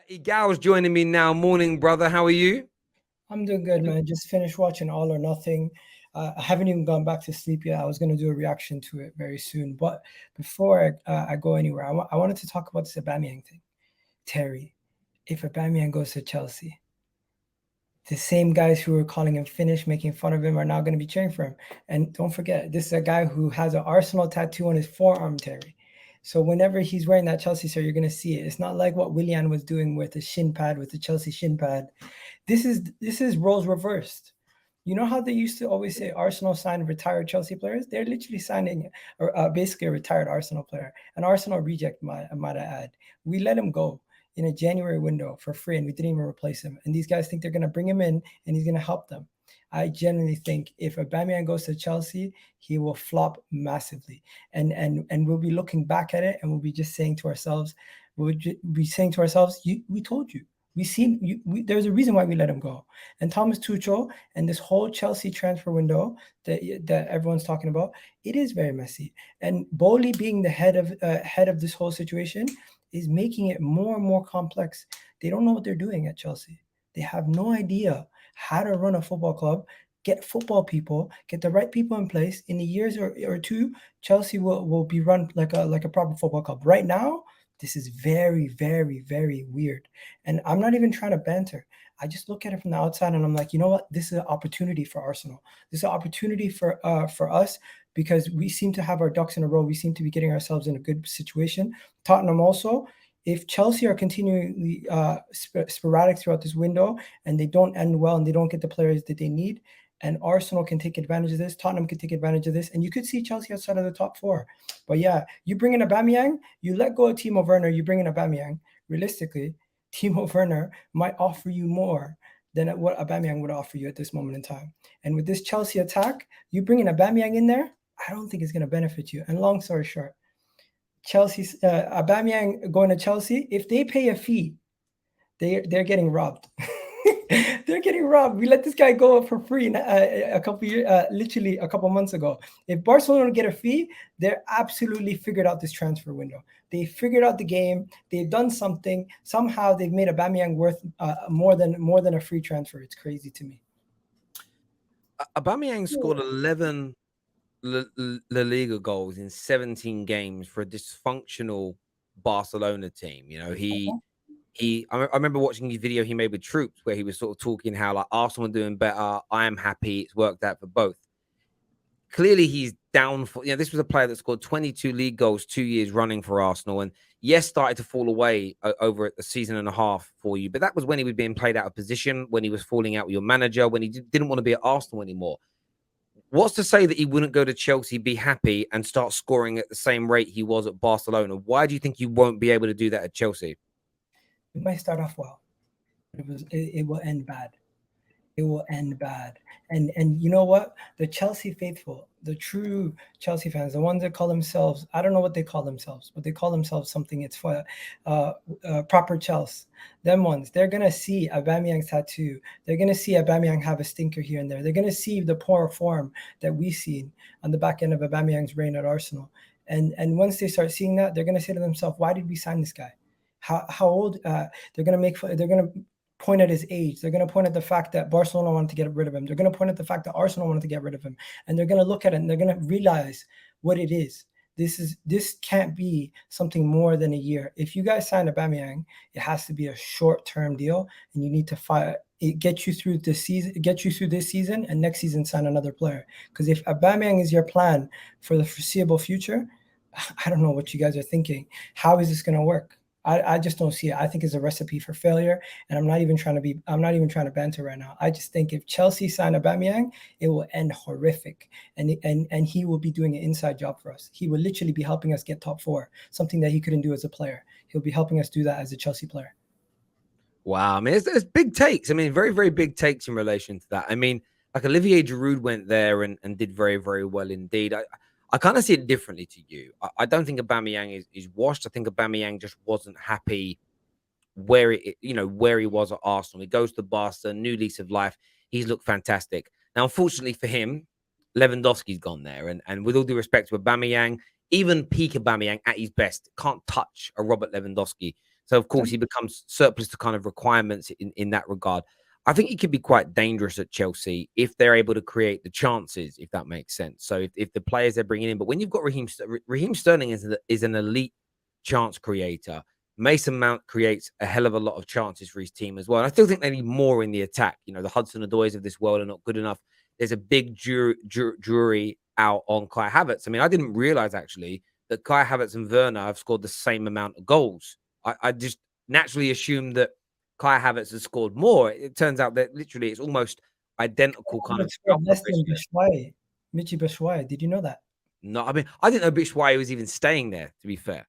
Igal's joining me now. Morning, brother. How are you? I'm doing good, man. Just finished watching All or Nothing. I haven't even gone back to sleep yet. I was going to do a reaction to it very soon. But before I go anywhere, I wanted to talk about this Aubameyang thing. Terry, if Aubameyang goes to Chelsea, the same guys who were calling him Finnish, making fun of him, are now going to be cheering for him. And don't forget, this is a guy who has an Arsenal tattoo on his forearm, Terry. So whenever he's wearing that Chelsea shirt, you're going to see it. It's not like what Willian was doing with the shin pad, with the Chelsea shin pad. This is roles reversed. You know how they used to always say Arsenal signed retired Chelsea players? They're literally signing basically a retired Arsenal player, an Arsenal reject, might I add. We let him go in a January window for free, and we didn't even replace him. And these guys think they're going to bring him in, and he's going to help them. I genuinely think if Aubameyang goes to Chelsea, he will flop massively, and we'll be looking back at it, and we'll be just saying to ourselves, we told you. There's a reason why we let him go. And Thomas Tuchel and this whole Chelsea transfer window that everyone's talking about, it is very messy. And Bowley being the head of this whole situation is making it more and more complex. They don't know what they're doing at Chelsea. They have no idea how to run a football club, get football people, get the right people in place. In a years or two, Chelsea will be run like a proper football club. Right now, this is very, very, very weird. And I'm not even trying to banter. I just look at it from the outside and I'm like, you know what? This is an opportunity for Arsenal. This is an opportunity for us because we seem to have our ducks in a row. We seem to be getting ourselves in a good situation. Tottenham also. If Chelsea are continually sporadic throughout this window and they don't end well and they don't get the players that they need, and Arsenal can take advantage of this, Tottenham can take advantage of this, and you could see Chelsea outside of the top four. But yeah, you bring in Aubameyang, you let go of Timo Werner, you bring in Aubameyang. Realistically, Timo Werner might offer you more than what Aubameyang would offer you at this moment in time. And with this Chelsea attack, you bring in Aubameyang in there, I don't think it's going to benefit you. And long story short, Chelsea's Aubameyang going to Chelsea, if they pay a fee, they're getting robbed. They're getting robbed. We let this guy go for free a couple years, literally a couple months ago. If Barcelona get a fee, they're absolutely figured out this transfer window. They figured out the game. They've done something. Somehow they've made Aubameyang worth more than a free transfer. It's crazy to me. Aubameyang scored 11 La Liga goals in 17 games for a dysfunctional Barcelona team. You know, I remember watching his video he made with Troops where he was sort of talking how like Arsenal are doing better. I am happy. It's worked out for both. Clearly, he's down for. This was a player that scored 22 league goals 2 years running for Arsenal, and yes, started to fall away over a season and a half for you. But that was when he was being played out of position, when he was falling out with your manager, when he didn't want to be at Arsenal anymore. What's to say that he wouldn't go to Chelsea, be happy, and start scoring at the same rate he was at Barcelona? Why do you think you won't be able to do that at Chelsea? It might start off well, but it will end bad. It will end bad. And you know what? The Chelsea faithful, the true Chelsea fans, the ones that call themselves, I don't know what they call themselves, but they call themselves something. It's for proper Chelsea. Them ones, they're gonna see Aubameyang's tattoo. They're gonna see Aubameyang have a stinker here and there. They're gonna see the poor form that we've seen on the back end of Aubameyang's reign at Arsenal. And once they start seeing that, they're gonna say to themselves, "Why did we sign this guy? How old?" They're gonna point at his age. They're going to point at the fact that Barcelona wanted to get rid of him. They're going to point at the fact that Arsenal wanted to get rid of him. And they're going to look at it and they're going to realize what it is. This can't be something more than a year. If you guys sign Aubameyang, it has to be a short-term deal, and you need to fight it, get you through this season, and next season sign another player. Because if Aubameyang is your plan for the foreseeable future, I don't know what you guys are thinking. How is this going to work? I just don't see it. I think it's a recipe for failure, and I'm not even trying to banter right now. I just think if Chelsea sign Aubameyang, it will end horrific, and he will be doing an inside job for us. He will literally be helping us get top four, something that he couldn't do as a player. He'll be helping us do that as a Chelsea player. Wow, I mean, it's big takes. I mean, very, very big takes in relation to that. I mean, like Olivier Giroud went there and did very, very well indeed. I kind of see it differently to you. I don't think Aubameyang is washed. I think Aubameyang just wasn't happy where he was at Arsenal. He goes to Barca, new lease of life. He's looked fantastic. Now, unfortunately for him, Lewandowski's gone there. And with all due respect to Aubameyang, even peak Aubameyang at his best can't touch a Robert Lewandowski. So of course he becomes surplus to kind of requirements in that regard. I think he could be quite dangerous at Chelsea if they're able to create the chances, if that makes sense. So if the players they're bringing in, but when you've got Raheem Sterling is an elite chance creator. Mason Mount creates a hell of a lot of chances for his team as well. And I still think they need more in the attack. You know, the Hudson-Odois of this world are not good enough. There's a big jury out on Kai Havertz. I mean, I didn't realize actually that Kai Havertz and Werner have scored the same amount of goals. I just naturally assumed that Kai Havertz has scored more. It turns out that literally it's almost identical kind of less than Batshuayi. Michy Batshuayi. Did you know that? No, I mean, I didn't know Batshuayi was even staying there, to be fair.